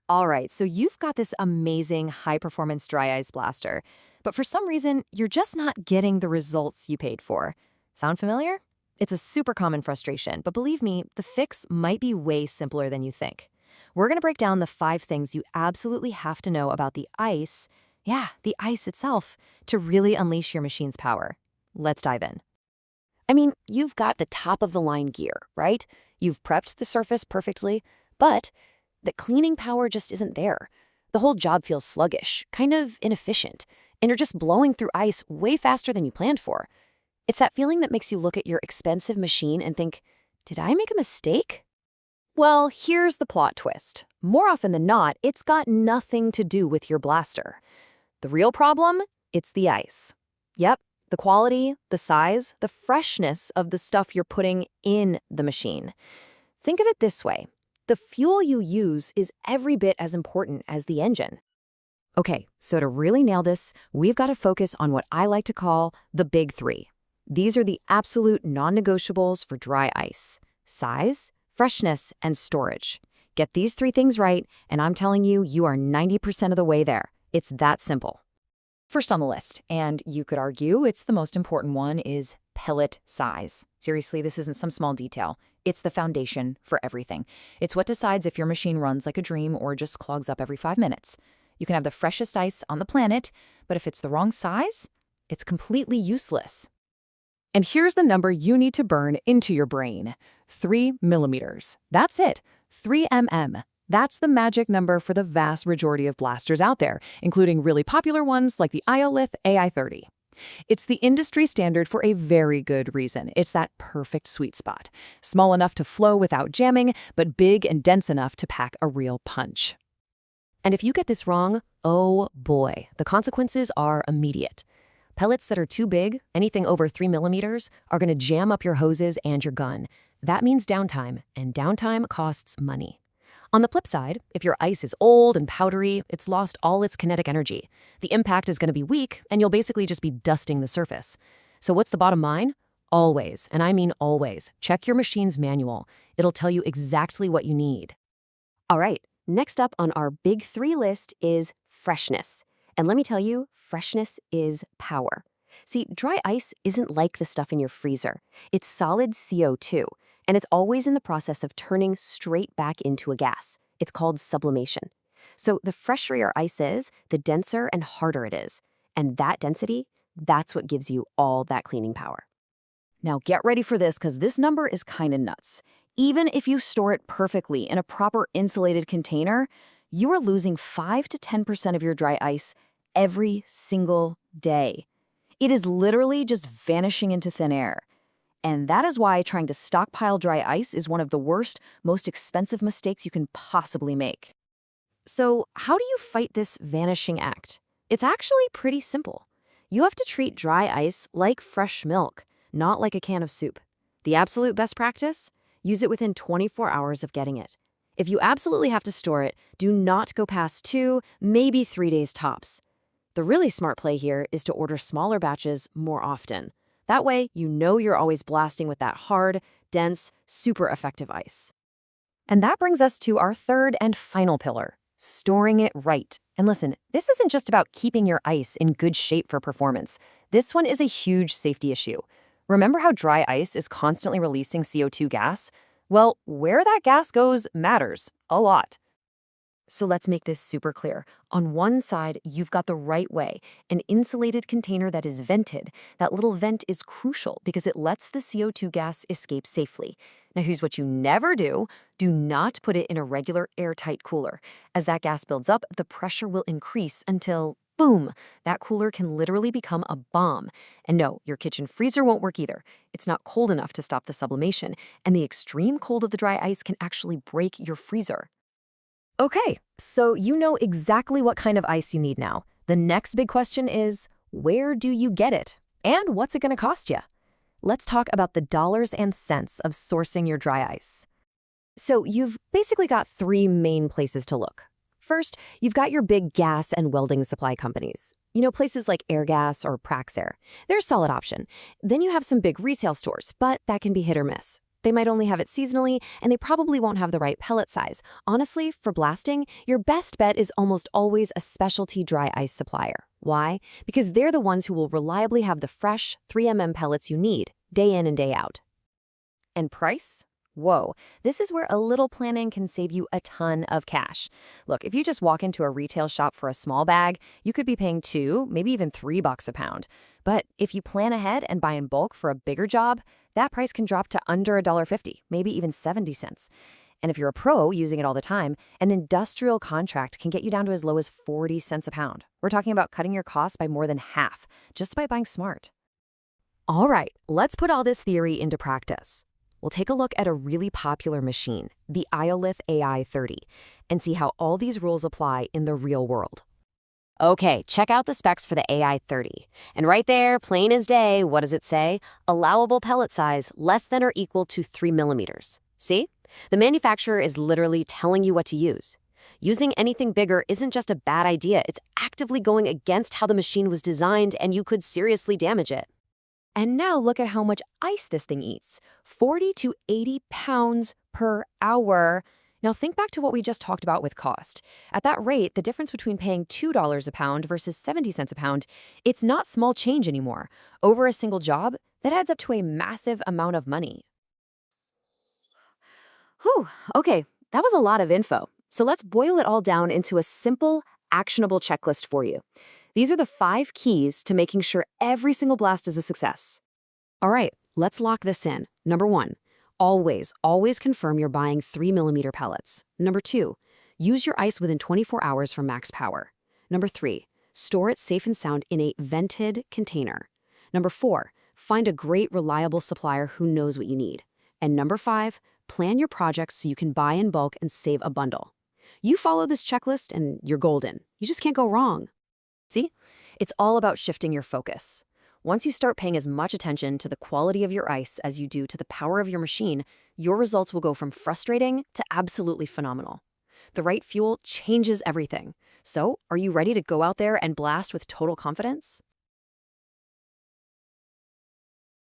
All right, so you've got this amazing high-performance dry ice blaster, but for some reason, you're just not getting the results you paid for. Sound familiar? It's a super common frustration, but believe me, the fix might be way simpler than you think. We're going to break down the 5 things you absolutely have to know about the ice, yeah, the ice itself, to really unleash your machine's power. Let's dive in. You've got the top-of-the-line gear, right? You've prepped the surface perfectly, but the cleaning power just isn't there. The whole job feels sluggish, kind of inefficient, and you're just blowing through ice way faster than you planned for. It's that feeling that makes you look at your expensive machine and think, did I make a mistake? Well, here's the plot twist. More often than not, it's got nothing to do with your blaster. The real problem? It's the ice. Yep, the quality, the size, the freshness of the stuff you're putting in the machine. Think of it this way. The fuel you use is every bit as important as the engine. Okay, so to really nail this, we've got to focus on what I like to call the big 3. These are the absolute non-negotiables for dry ice: size, freshness, and storage. Get these 3 things right, and I'm telling you, you are 90% of the way there. It's that simple. First on the list, and you could argue it's the most important one, is pellet size. Seriously, this isn't some small detail. It's the foundation for everything. It's what decides if your machine runs like a dream or just clogs up every 5 minutes. You can have the freshest ice on the planet, but if it's the wrong size, it's completely useless. And here's the number you need to burn into your brain: 3 millimeters. That's it, 3 mm. That's the magic number for the vast majority of blasters out there, including really popular ones like the Aiolith AI30. It's the industry standard for a very good reason. It's that perfect sweet spot. Small enough to flow without jamming, but big and dense enough to pack a real punch. And if you get this wrong, oh boy, the consequences are immediate. Pellets that are too big, anything over 3 millimeters, are going to jam up your hoses and your gun. That means downtime, and downtime costs money. On the flip side, if your ice is old and powdery, it's lost all its kinetic energy. The impact is going to be weak, and you'll basically just be dusting the surface. So what's the bottom line? Always, and I mean always, check your machine's manual. It'll tell you exactly what you need. All right, next up on our big 3 list is freshness. And let me tell you, freshness is power. See, dry ice isn't like the stuff in your freezer. It's solid CO2. And it's always in the process of turning straight back into a gas. It's called sublimation. So the fresher your ice is, the denser and harder it is. And that density, that's what gives you all that cleaning power. Now get ready for this, because this number is kind of nuts. Even if you store it perfectly in a proper insulated container, you are losing 5 to 10% of your dry ice every single day. It is literally just vanishing into thin air. And that is why trying to stockpile dry ice is one of the worst, most expensive mistakes you can possibly make. So how do you fight this vanishing act? It's actually pretty simple. You have to treat dry ice like fresh milk, not like a can of soup. The absolute best practice? Use it within 24 hours of getting it. If you absolutely have to store it, do not go past 2, maybe 3 days tops. The really smart play here is to order smaller batches more often. That way, you know you're always blasting with that hard, dense, super effective ice. And that brings us to our 3rd and final pillar: storing it right. And listen, this isn't just about keeping your ice in good shape for performance. This one is a huge safety issue. Remember how dry ice is constantly releasing CO2 gas? Well, where that gas goes matters a lot. So let's make this super clear. On one side, you've got the right way, an insulated container that is vented. That little vent is crucial because it lets the CO2 gas escape safely. Now here's what you never do. Do not put it in a regular airtight cooler. As that gas builds up, the pressure will increase until, boom, that cooler can literally become a bomb. And no, your kitchen freezer won't work either. It's not cold enough to stop the sublimation, and the extreme cold of the dry ice can actually break your freezer. Okay, so you know exactly what kind of ice you need now. The next big question is, where do you get it? And what's it going to cost you? Let's talk about the dollars and cents of sourcing your dry ice. So you've basically got 3 main places to look. First, you've got your big gas and welding supply companies. You know, places like Airgas or Praxair. They're a solid option. Then you have some big resale stores, but that can be hit or miss. They might only have it seasonally, and they probably won't have the right pellet size. Honestly, for blasting, your best bet is almost always a specialty dry ice supplier. Why? Because they're the ones who will reliably have the fresh 3mm pellets you need, day in and day out. And price? Whoa, this is where a little planning can save you a ton of cash. Look, if you just walk into a retail shop for a small bag, you could be paying $2, maybe even $3 a pound. But if you plan ahead and buy in bulk for a bigger job, that price can drop to under $1.50, maybe even 70 cents. And if you're a pro using it all the time, an industrial contract can get you down to as low as 40 cents a pound. We're talking about cutting your costs by more than half, just by buying smart. All right, let's put all this theory into practice. We'll take a look at a really popular machine, the Aiolith AI30, and see how all these rules apply in the real world. Okay, check out the specs for the AI30. And right there, plain as day, what does it say? Allowable pellet size less than or equal to 3 millimeters. See? The manufacturer is literally telling you what to use. Using anything bigger isn't just a bad idea, it's actively going against how the machine was designed, and you could seriously damage it. And now look at how much ice this thing eats, 40 to 80 pounds per hour. Now think back to what we just talked about with cost. At that rate, the difference between paying $2 a pound versus 70 cents a pound, it's not small change anymore. Over a single job, that adds up to a massive amount of money. Whew, okay, that was a lot of info. So let's boil it all down into a simple, actionable checklist for you. These are the 5 keys to making sure every single blast is a success. All right, let's lock this in. Number 1, always confirm you're buying 3 millimeter pellets. Number 2, use your ice within 24 hours for max power. Number 3, store it safe and sound in a vented container. Number 4, find a great, reliable supplier who knows what you need. And number 5, plan your projects so you can buy in bulk and save a bundle. You follow this checklist and you're golden. You just can't go wrong. See? It's all about shifting your focus. Once you start paying as much attention to the quality of your ice as you do to the power of your machine, your results will go from frustrating to absolutely phenomenal. The right fuel changes everything. So, are you ready to go out there and blast with total confidence?